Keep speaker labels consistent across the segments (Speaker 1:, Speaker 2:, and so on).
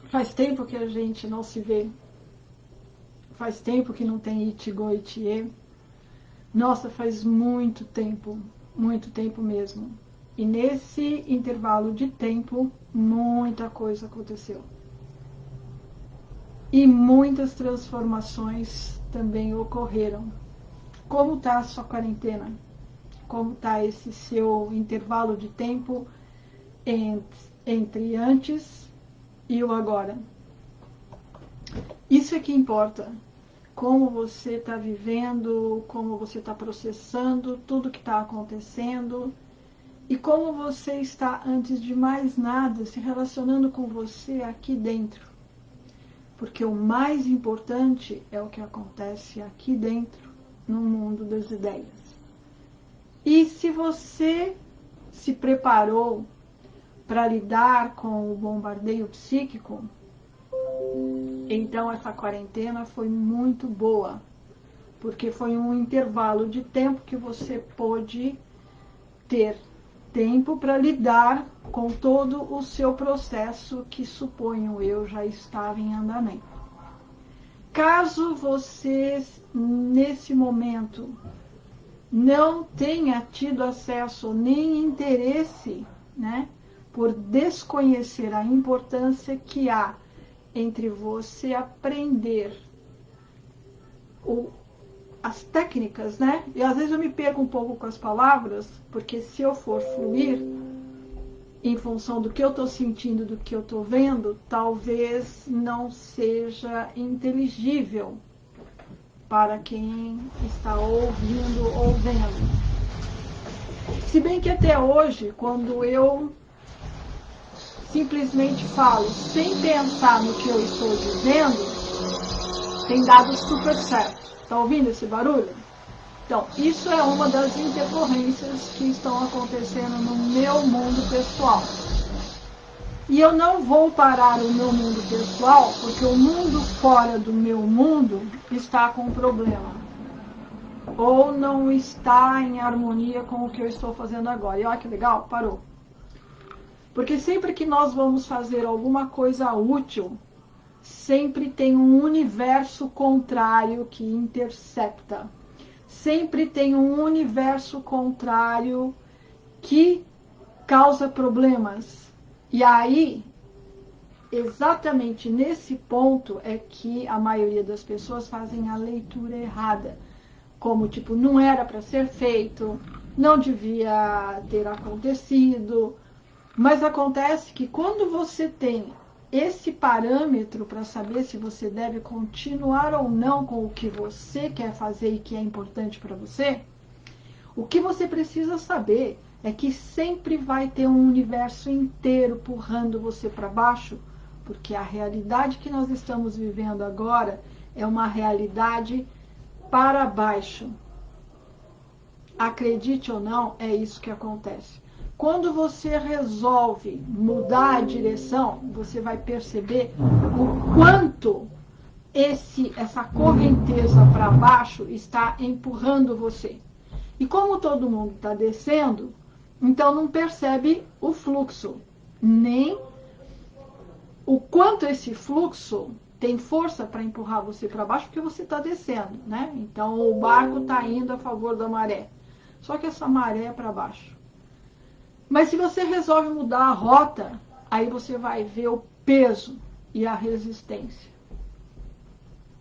Speaker 1: Faz tempo que a gente não se vê. Faz tempo que não tem Ichigo Ichie. Nossa, faz muito tempo mesmo. E nesse intervalo de tempo, muita coisa aconteceu. E muitas transformações também ocorreram. Como está a sua quarentena? Como está esse seu intervalo de tempo entre antes e o agora? Isso é que importa. Como você está vivendo, como você está processando tudo que está acontecendo e como você está, antes de mais nada, se relacionando com você aqui dentro. Porque o mais importante é o que acontece aqui dentro, no mundo das ideias. E se você se preparou para lidar com o bombardeio psíquico, então essa quarentena foi muito boa, porque foi um intervalo de tempo que você pôde ter tempo para lidar com todo o seu processo que, suponho eu, já estava em andamento. Caso você, nesse momento, não tenha tido acesso nem interesse, né, por desconhecer a importância que há entre você aprender as técnicas, né? E às vezes eu me perco um pouco com as palavras, porque se eu for fluir em função do que eu estou sentindo, do que eu estou vendo, talvez não seja inteligível para quem está ouvindo ou vendo. Se bem que até hoje, quando eu simplesmente falo sem pensar no que eu estou dizendo, tem dado super certo. Está ouvindo esse barulho? Então, isso é uma das intercorrências que estão acontecendo no meu mundo pessoal. E eu não vou parar o meu mundo pessoal, porque o mundo fora do meu mundo está com problema. Ou não está em harmonia com o que eu estou fazendo agora. E olha que legal, parou. Porque sempre que nós vamos fazer alguma coisa útil, sempre tem um universo contrário que intercepta. Sempre tem um universo contrário que causa problemas. E aí, exatamente nesse ponto é que a maioria das pessoas fazem a leitura errada. Como, tipo, não era para ser feito, não devia ter acontecido. Mas acontece que quando você tem esse parâmetro para saber se você deve continuar ou não com o que você quer fazer e que é importante para você, o que você precisa saber é que sempre vai ter um universo inteiro empurrando você para baixo, porque a realidade que nós estamos vivendo agora é uma realidade para baixo. Acredite ou não, é isso que acontece. Quando você resolve mudar a direção, você vai perceber o quanto essa correnteza para baixo está empurrando você. E como todo mundo está descendo, então não percebe o fluxo, nem o quanto esse fluxo tem força para empurrar você para baixo, porque você está descendo, né? Então o barco está indo a favor da maré. Só que essa maré é para baixo. Mas se você resolve mudar a rota, aí você vai ver o peso e a resistência.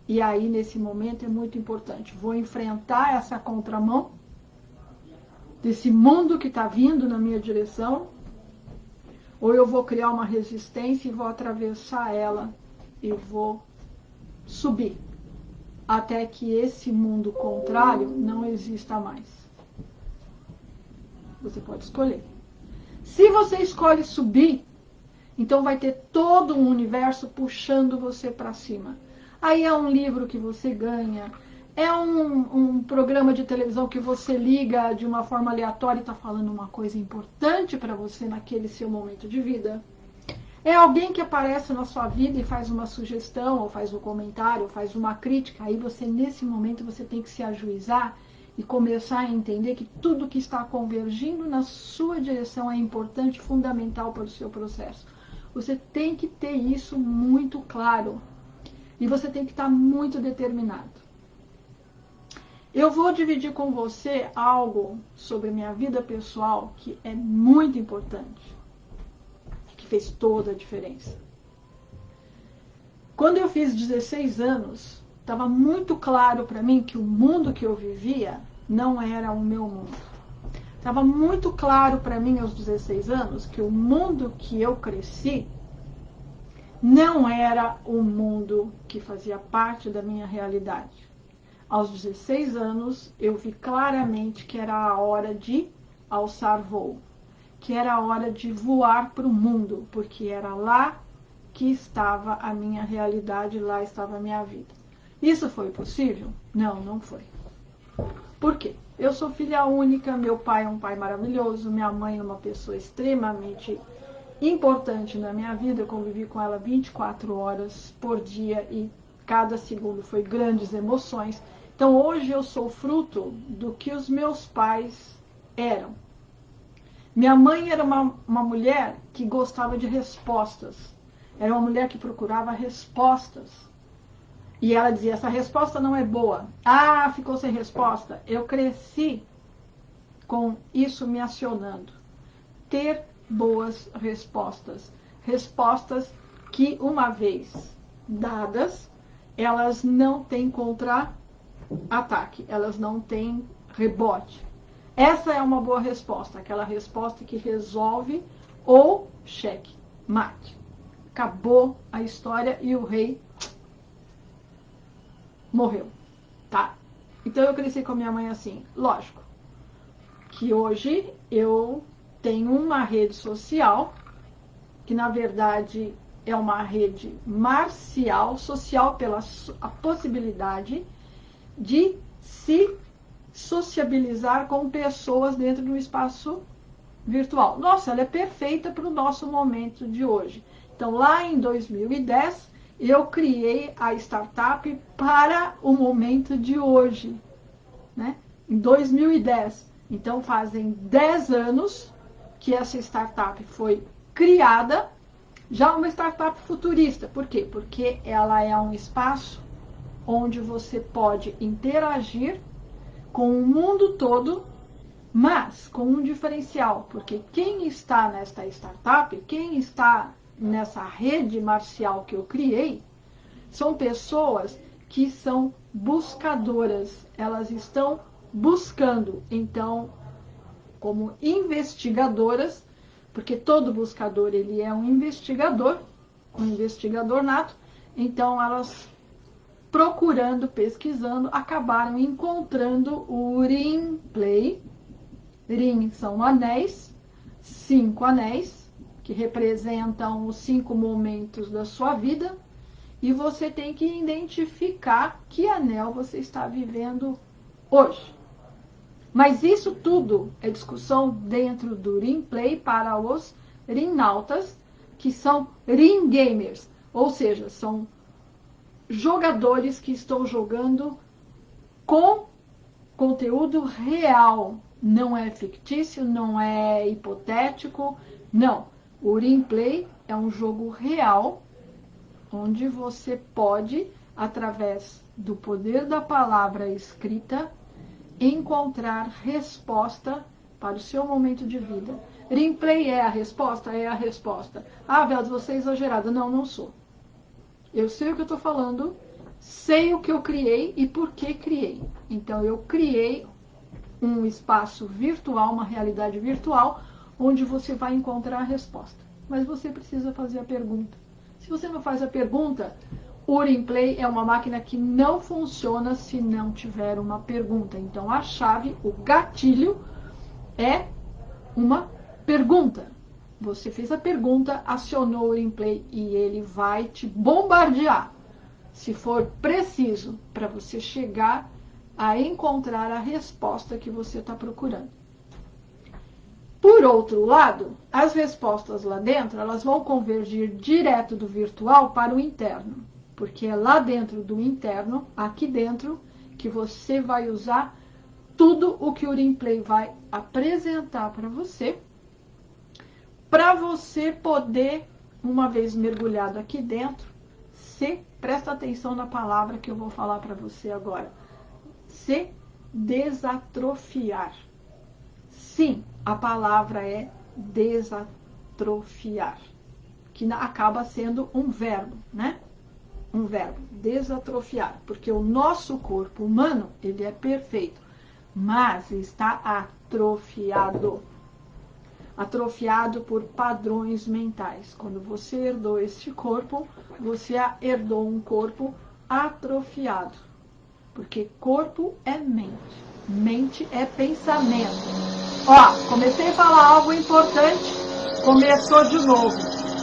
Speaker 1: E aí, nesse momento, é muito importante. Vou enfrentar essa contramão desse mundo que está vindo na minha direção, ou eu vou criar uma resistência e vou atravessar ela e vou subir até que esse mundo contrário não exista mais. Você pode escolher. Se você escolhe subir, então vai ter todo um universo puxando você para cima. Aí é um livro que você ganha, é um programa de televisão que você liga de uma forma aleatória e está falando uma coisa importante para você naquele seu momento de vida. É alguém que aparece na sua vida e faz uma sugestão, ou faz um comentário, ou faz uma crítica. Aí você, nesse momento, você tem que se ajuizar e começar a entender que tudo que está convergindo na sua direção é importante, fundamental para o seu processo. Você tem que ter isso muito claro. E você tem que estar muito determinado. Eu vou dividir com você algo sobre minha vida pessoal que é muito importante, que fez toda a diferença. Quando eu fiz 16 anos, estava muito claro para mim que o mundo que eu vivia não era o meu mundo. Estava muito claro para mim aos 16 anos que o mundo que eu cresci não era o mundo que fazia parte da minha realidade. Aos 16 anos, eu vi claramente que era a hora de alçar voo, que era a hora de voar para o mundo, porque era lá que estava a minha realidade, lá estava a minha vida. Isso foi possível? Não, não foi. Por quê? Eu sou filha única, meu pai é um pai maravilhoso, minha mãe é uma pessoa extremamente importante na minha vida, eu convivi com ela 24 horas por dia e cada segundo foi grandes emoções. Então hoje eu sou fruto do que os meus pais eram. Minha mãe era uma mulher que gostava de respostas. Era uma mulher que procurava respostas. E ela dizia, essa resposta não é boa. Ah, ficou sem resposta. Eu cresci com isso me acionando. Ter boas respostas. Respostas que, uma vez dadas, elas não têm contra-ataque. Elas não têm rebote. Essa é uma boa resposta. Aquela resposta que resolve ou cheque, mate. Acabou a história e o rei morreu, tá? Então eu cresci com a minha mãe assim. Lógico que hoje eu tenho uma rede social que na verdade é uma rede marcial, social pela a possibilidade de se sociabilizar com pessoas dentro do espaço virtual. Nossa, ela é perfeita para o nosso momento de hoje. Então lá em 2010 eu criei a startup para o momento de hoje, né? Em 2010. Então fazem 10 anos que essa startup foi criada, já uma startup futurista. Por quê? Porque ela é um espaço onde você pode interagir com o mundo todo, mas com um diferencial, porque quem está nesta startup, quem está nessa rede marcial que eu criei, são pessoas que são buscadoras, elas estão buscando. Então, como investigadoras, porque todo buscador ele é um investigador nato, então elas procurando, pesquisando, acabaram encontrando o Ring Play. Ring são anéis, 5 anéis, que representam os 5 momentos da sua vida, e você tem que identificar que anel você está vivendo hoje. Mas isso tudo é discussão dentro do Ring Play para os ringnautas, que são ring gamers, ou seja, são jogadores que estão jogando com conteúdo real. Não é fictício, não é hipotético, não. O Ring Play é um jogo real, onde você pode, através do poder da palavra escrita, encontrar resposta para o seu momento de vida. Ring Play é a resposta? É a resposta. Ah, Velas, você é exagerada. Não, não sou. Eu sei o que eu estou falando, sei o que eu criei e por que criei. Então, eu criei um espaço virtual, uma realidade virtual, onde você vai encontrar a resposta. Mas você precisa fazer a pergunta. Se você não faz a pergunta, o Ring Play é uma máquina que não funciona se não tiver uma pergunta. Então, a chave, o gatilho, é uma pergunta. Você fez a pergunta, acionou o Ring Play e ele vai te bombardear, se for preciso, para você chegar a encontrar a resposta que você está procurando. Por outro lado, as respostas lá dentro, elas vão convergir direto do virtual para o interno, porque é lá dentro do interno, aqui dentro, que você vai usar tudo o que o Ring Play vai apresentar para você poder uma vez mergulhado aqui dentro, presta atenção na palavra que eu vou falar para você agora, se desatrofiar. Sim, a palavra é desatrofiar, que acaba sendo um verbo, né? Um verbo, desatrofiar, porque o nosso corpo humano, ele é perfeito, mas está atrofiado. Atrofiado por padrões mentais. Quando você herdou este corpo, você herdou um corpo atrofiado. Porque corpo é mente. Mente é pensamento. Ó, comecei a falar algo importante, começou de novo.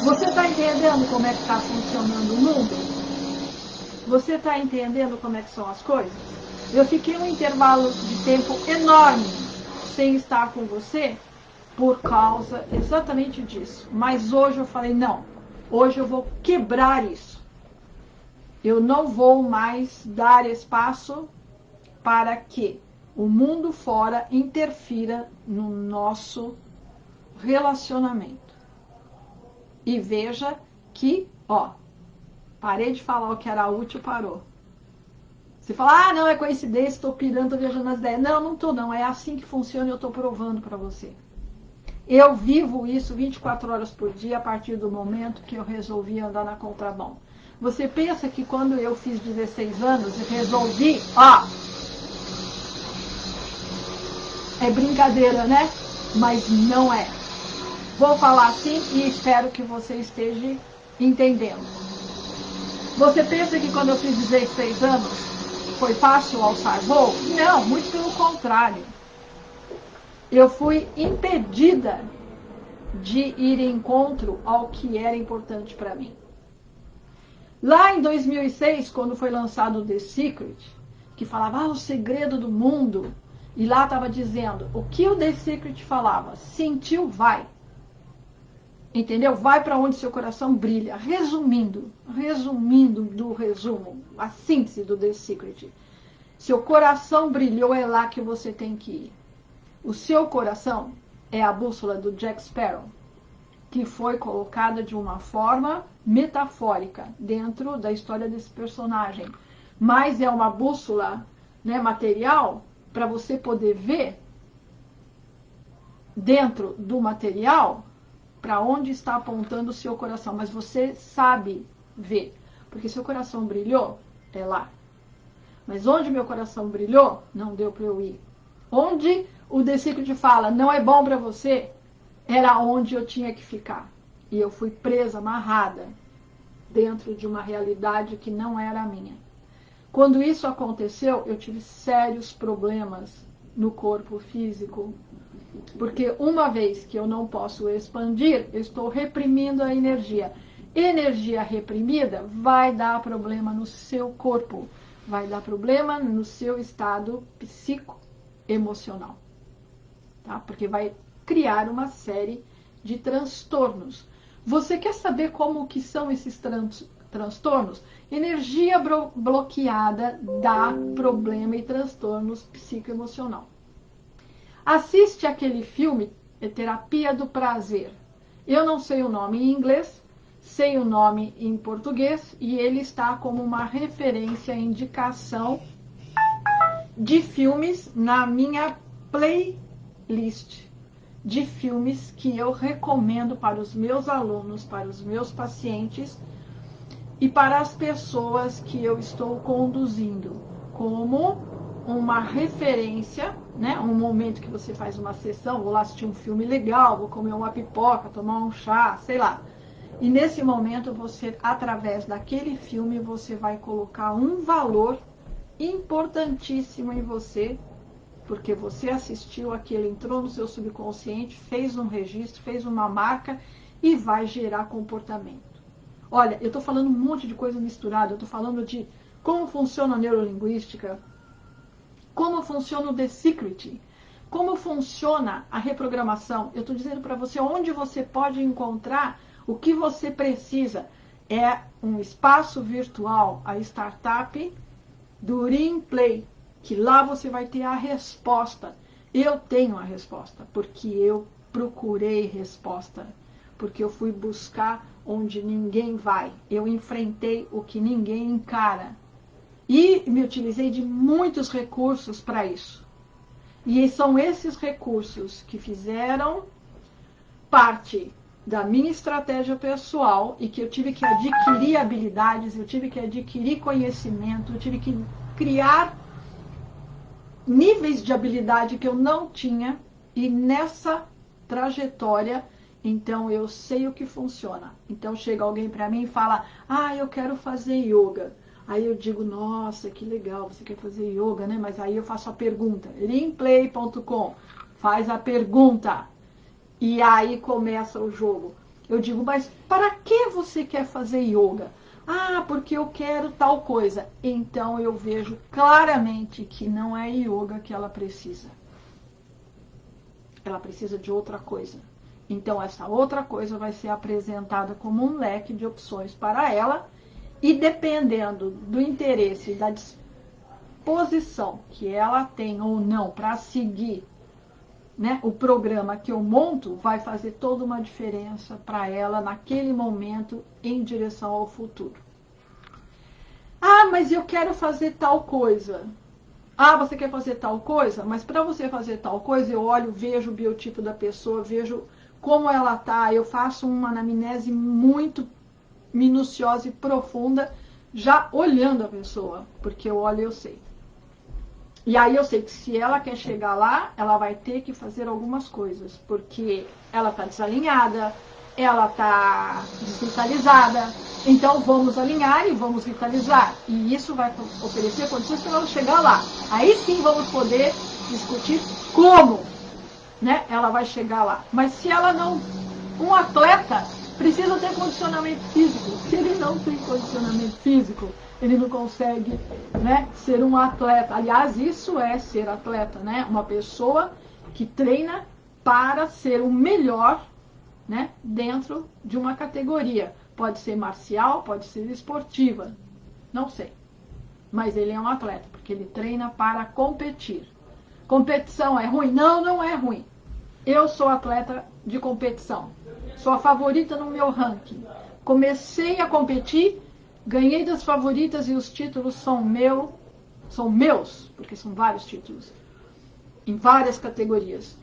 Speaker 1: Você está entendendo como é que está funcionando o mundo? Você está entendendo como é que são as coisas? Eu fiquei um intervalo de tempo enorme sem estar com você por causa exatamente disso. Mas hoje eu falei, não, hoje eu vou quebrar isso. Eu não vou mais dar espaço para que o mundo fora interfira no nosso relacionamento. E veja que, ó, parei de falar o que era útil, parou. Você fala, ah, não, é coincidência, estou pirando, estou viajando nas ideias. Não, não estou não, é assim que funciona e eu estou provando para você. Eu vivo isso 24 horas por dia a partir do momento que eu resolvi andar na contramão. Você pensa que quando eu fiz 16 anos e resolvi, ó, é brincadeira, né? Mas não é. Vou falar assim e espero que você esteja entendendo. Você pensa que quando eu fiz 16 anos foi fácil alçar voo? Não, muito pelo contrário. Eu fui impedida de ir em encontro ao que era importante para mim. Lá em 2006, quando foi lançado The Secret, que falava, o segredo do mundo, e lá estava dizendo, o que o The Secret falava? Sentiu, vai. Entendeu? Vai para onde seu coração brilha. Resumindo do resumo, a síntese do The Secret. Seu coração brilhou, é lá que você tem que ir. O seu coração é a bússola do Jack Sparrow, que foi colocada de uma forma metafórica dentro da história desse personagem. Mas é uma bússola, né, material para você poder ver dentro do material para onde está apontando o seu coração. Mas você sabe ver, porque seu coração brilhou, é lá. Mas onde meu coração brilhou, não deu para eu ir. Onde o The Secret fala, não é bom para você, era onde eu tinha que ficar. E eu fui presa, amarrada, dentro de uma realidade que não era a minha. Quando isso aconteceu, eu tive sérios problemas no corpo físico. Porque uma vez que eu não posso expandir, eu estou reprimindo a energia. Energia reprimida vai dar problema no seu corpo. Vai dar problema no seu estado psicoemocional. Tá? Porque vai criar uma série de transtornos. Você quer saber como que são esses transtornos? Energia bloqueada dá problema e transtornos psicoemocional. Assiste aquele filme, Terapia do Prazer. Eu não sei o nome em inglês, sei o nome em português e ele está como uma referência, indicação de filmes na minha playlist de filmes que eu recomendo para os meus alunos, para os meus pacientes e para as pessoas que eu estou conduzindo, como uma referência, né? Um momento que você faz uma sessão, vou lá assistir um filme legal, vou comer uma pipoca, tomar um chá, sei lá. E nesse momento você, através daquele filme, você vai colocar um valor importantíssimo em você, porque você assistiu aquilo, entrou no seu subconsciente, fez um registro, fez uma marca e vai gerar comportamento. Olha, eu estou falando um monte de coisa misturada, eu estou falando de como funciona a neurolinguística, como funciona o The Secret, como funciona a reprogramação. Eu estou dizendo para você onde você pode encontrar o que você precisa. É um espaço virtual, a startup do Replay, que lá você vai ter a resposta. Eu tenho a resposta, porque eu procurei resposta, porque eu fui buscar onde ninguém vai. Eu enfrentei o que ninguém encara. E me utilizei de muitos recursos para isso. E são esses recursos que fizeram parte da minha estratégia pessoal e que eu tive que adquirir habilidades, eu tive que adquirir conhecimento, eu tive que criar níveis de habilidade que eu não tinha, e nessa trajetória, então eu sei o que funciona. Então chega alguém para mim e fala, eu quero fazer yoga. Aí eu digo, nossa, que legal, você quer fazer yoga, né? Mas aí eu faço a pergunta, rimplay.com, faz a pergunta. E aí começa o jogo. Eu digo, mas para que você quer fazer yoga? Porque eu quero tal coisa. Então eu vejo claramente que não é yoga que ela precisa. Ela precisa de outra coisa. Então essa outra coisa vai ser apresentada como um leque de opções para ela. E dependendo do interesse e da disposição que ela tem ou não para seguir, né, o programa que eu monto, vai fazer toda uma diferença para ela naquele momento em direção ao futuro. Mas eu quero fazer tal coisa. Você quer fazer tal coisa? Mas para você fazer tal coisa, eu olho, vejo o biotipo da pessoa, vejo como ela tá, eu faço uma anamnese muito minuciosa e profunda, já olhando a pessoa, porque eu olho e eu sei. E aí eu sei que se ela quer chegar lá, ela vai ter que fazer algumas coisas, porque ela está desalinhada, ela está desvitalizada. Então vamos alinhar e vamos vitalizar. E isso vai oferecer condições para ela chegar lá. Aí sim vamos poder discutir como, né, ela vai chegar lá. Mas se ela não... Um atleta precisa ter condicionamento físico. Se ele não tem condicionamento físico, ele não consegue, né, ser um atleta. Aliás, isso é ser atleta, né? Uma pessoa que treina para ser o melhor, né, dentro de uma categoria. Pode ser marcial, pode ser esportiva, não sei. Mas ele é um atleta, porque ele treina para competir. Competição é ruim? Não, não é ruim. Eu sou atleta de competição. Sou a favorita no meu ranking. Comecei a competir, ganhei das favoritas e os títulos são meus, porque são vários títulos, em várias categorias.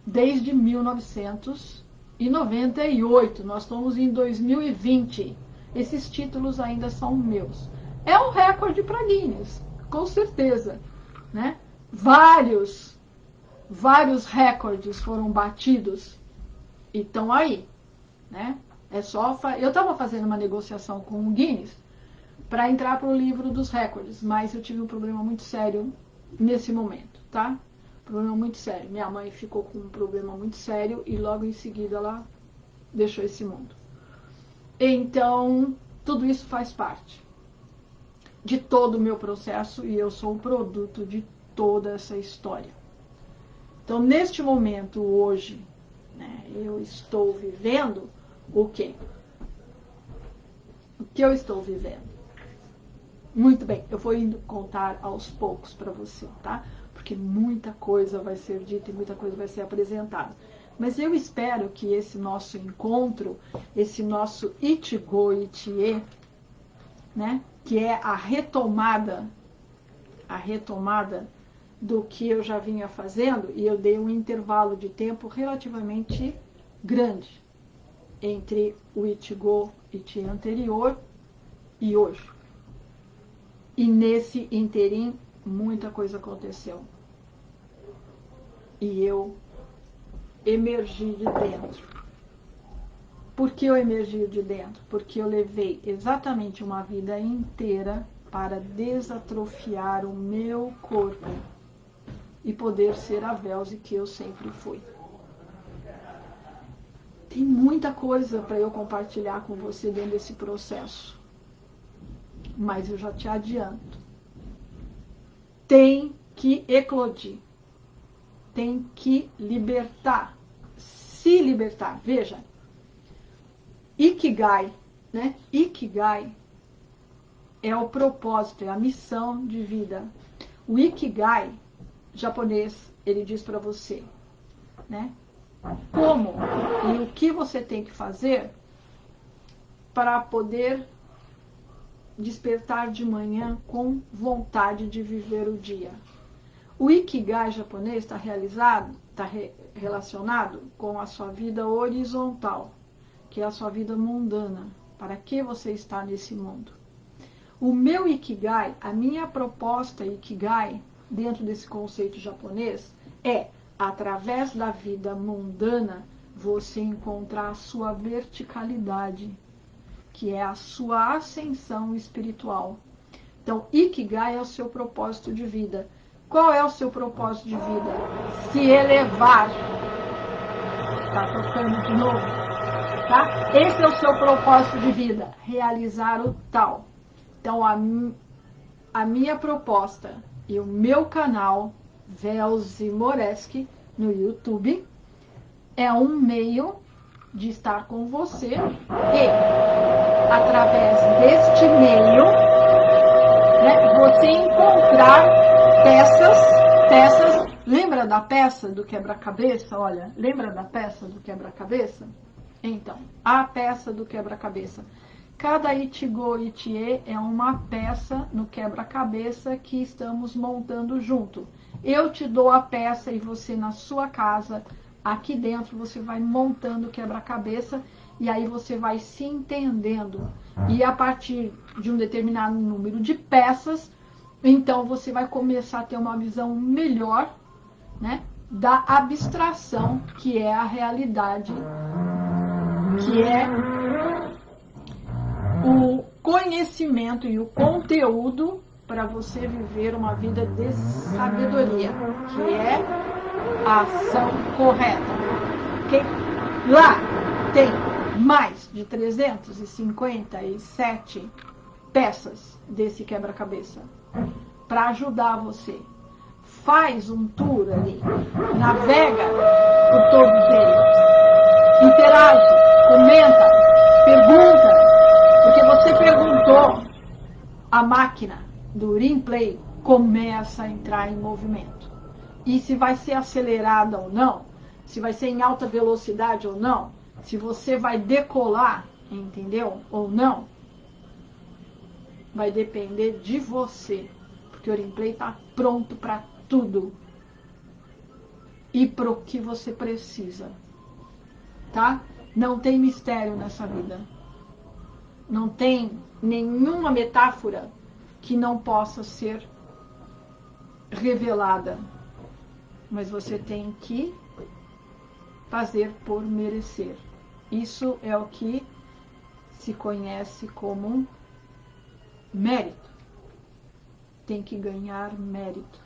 Speaker 1: Desde 1998, nós estamos em 2020. Esses títulos ainda são meus. É um recorde para Guinness, com certeza, né? Vários recordes foram batidos e estão aí, né? É só eu estava fazendo uma negociação com o Guinness para entrar para o livro dos recordes, mas eu tive um problema muito sério nesse momento, tá? Problema muito sério. Minha mãe ficou com um problema muito sério e logo em seguida ela deixou esse mundo. Então, tudo isso faz parte de todo o meu processo e eu sou o produto de toda essa história. Então, neste momento, hoje, né, eu estou vivendo o quê? O que eu estou vivendo? Muito bem, eu vou indo contar aos poucos para você, tá? Porque muita coisa vai ser dita e muita coisa vai ser apresentada. Mas eu espero que esse nosso encontro, esse nosso Ichigo Ichie, né, que é a retomada do que eu já vinha fazendo, e eu dei um intervalo de tempo relativamente grande entre o Ichigo Ichie anterior e hoje. E nesse interim, muita coisa aconteceu. E eu emergi de dentro. Por que eu emergi de dentro? Porque eu levei exatamente uma vida inteira para desatrofiar o meu corpo e poder ser a Velze que eu sempre fui. Tem muita coisa para eu compartilhar com você dentro desse processo. Mas eu já te adianto. Tem que eclodir. Tem que libertar. Se libertar. Veja. Ikigai, né? Ikigai é o propósito, é a missão de vida. O Ikigai japonês, ele diz para você, né? Como e o que você tem que fazer para poder despertar de manhã com vontade de viver o dia. O Ikigai japonês está relacionado com a sua vida horizontal, que é a sua vida mundana. Para que você está nesse mundo? O meu Ikigai, a minha proposta Ikigai, dentro desse conceito japonês, é, através da vida mundana, você encontrar a sua verticalidade, que é a sua ascensão espiritual. Então, Ikigai é o seu propósito de vida. Qual é o seu propósito de vida? Se elevar. Está tocando de novo? Tá? Esse é o seu propósito de vida. Realizar o tal. Então, a minha proposta e o meu canal, Velzi Moreski, no YouTube, é um meio de estar com você e, através deste meio, né, você encontrar peças. Lembra da peça do quebra-cabeça? Olha, lembra da peça do quebra-cabeça? Então, a peça do quebra-cabeça. Cada Ichigo Ichie é uma peça no quebra-cabeça que estamos montando junto. Eu te dou a peça e você na sua casa, aqui dentro, você vai montando o quebra-cabeça e aí você vai se entendendo. E a partir de um determinado número de peças, então você vai começar a ter uma visão melhor, né, da abstração, que é a realidade, que é o conhecimento e o conteúdo para você viver uma vida de sabedoria, que é a ação correta. Okay? Lá tem mais de 357 peças desse quebra-cabeça para ajudar você. Faz um tour ali, navega por todos eles, interage, comenta, pergunta, porque você perguntou, a máquina do replay começa a entrar em movimento. E se vai ser acelerada ou não, se vai ser em alta velocidade ou não, se você vai decolar, entendeu? Ou não, vai depender de você. Porque o replay está pronto para tudo. E para o que você precisa. Tá? Não tem mistério nessa vida. Não tem nenhuma metáfora que não possa ser revelada. Mas você tem que fazer por merecer. Isso é o que se conhece como mérito. Tem que ganhar mérito.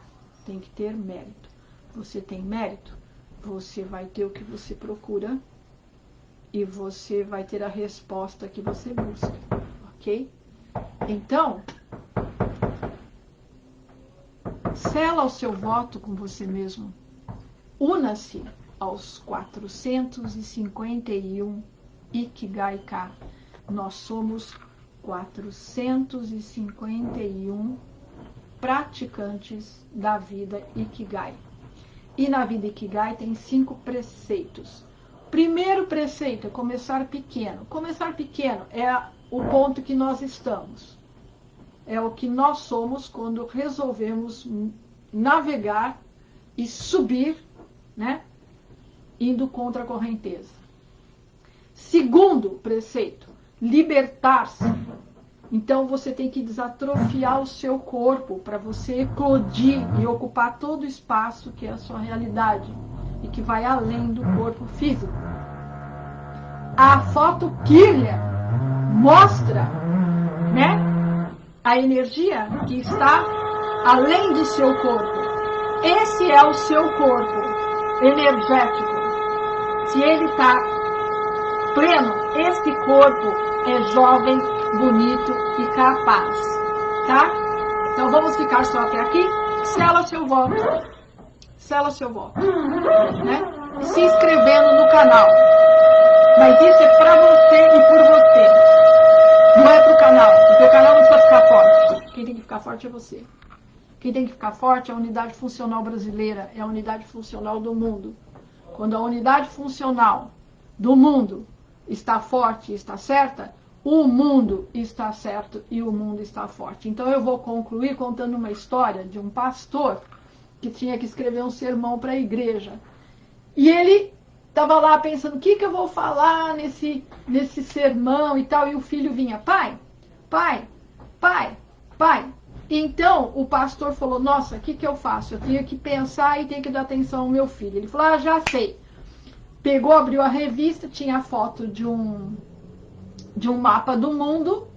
Speaker 1: Tem que ter mérito. Você tem mérito, você vai ter o que você procura e você vai ter a resposta que você busca, ok? Então, sela o seu voto com você mesmo. Una-se aos 451 Ikigai-ka. Nós somos 451 praticantes da vida Ikigai. E na vida Ikigai tem 5 preceitos. Primeiro preceito é começar pequeno. Começar pequeno é o ponto que nós estamos. É o que nós somos quando resolvemos navegar e subir, né, indo contra a correnteza. Segundo preceito, libertar-se. Então você tem que desatrofiar o seu corpo para você eclodir e ocupar todo o espaço que é a sua realidade e que vai além do corpo físico. A foto Kirlian mostra, né, a energia que está além do seu corpo. Esse é o seu corpo energético. Se ele está pleno, este corpo é jovem, bonito e capaz, tá? Então vamos ficar só até aqui. Sela seu voto. Sela seu voto, né? Se inscrevendo no canal. Mas isso é pra você e por você. Não é pro canal, porque o canal não precisa ficar forte. Quem tem que ficar forte é você. Quem tem que ficar forte é a unidade funcional brasileira, é a unidade funcional do mundo. Quando a unidade funcional do mundo está forte e está certa, o mundo está certo e o mundo está forte. Então eu vou concluir contando uma história de um pastor que tinha que escrever um sermão para a igreja. E ele estava lá pensando, o que eu vou falar nesse sermão e tal, e o filho vinha, pai, pai, pai, pai. Então o pastor falou, nossa, o que eu faço? Eu tenho que pensar e tenho que dar atenção ao meu filho. Ele falou, já sei. Pegou, abriu a revista, tinha a foto de um mapa do mundo.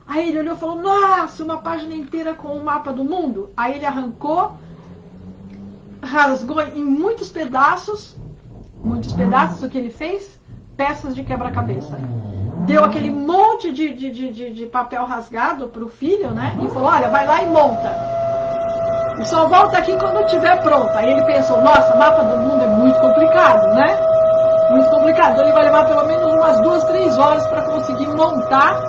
Speaker 1: Aí ele olhou e falou, nossa, uma página inteira com o mapa do mundo. Aí ele arrancou, rasgou em muitos pedaços o que ele fez, peças de quebra-cabeça. Deu aquele monte de papel rasgado para o filho, né? E falou, olha, vai lá e monta. E só volta aqui quando estiver pronto. Aí ele pensou, nossa, mapa do mundo é muito complicado, né? Muito complicado. Então ele vai levar pelo menos umas 2, 3 horas para conseguir montar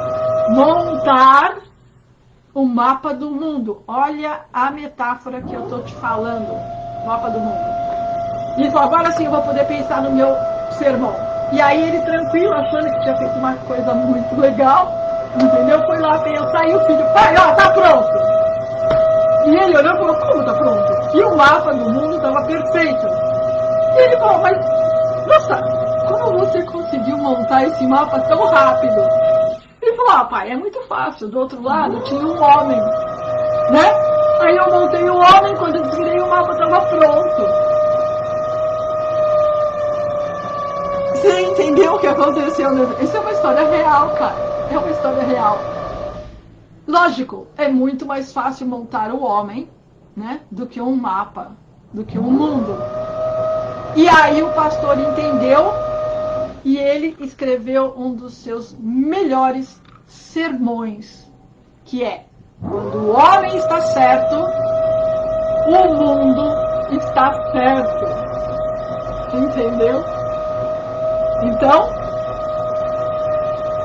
Speaker 1: o mapa do mundo. Olha a metáfora que eu estou te falando. Mapa do mundo. E ele falou, agora sim eu vou poder pensar no meu sermão. E aí ele tranquilo, achando que tinha feito uma coisa muito legal, entendeu? Foi lá pensar e o filho, pai, ó, tá pronto. E ele olhou e falou, como tá pronto? E o mapa do mundo estava perfeito. E ele falou, mas, nossa, como você conseguiu montar esse mapa tão rápido? Ele falou, pai, é muito fácil. Do outro lado tinha um homem, né? Aí eu montei o homem, quando eu desvirei o mapa estava pronto. Você entendeu o que aconteceu? Isso é uma história real, cara. É uma história real. Lógico, é muito mais fácil montar o homem, né? Do que um mapa, do que um mundo. E aí o pastor entendeu e ele escreveu um dos seus melhores sermões, que é: quando o homem está certo, o mundo está certo. Entendeu? Então,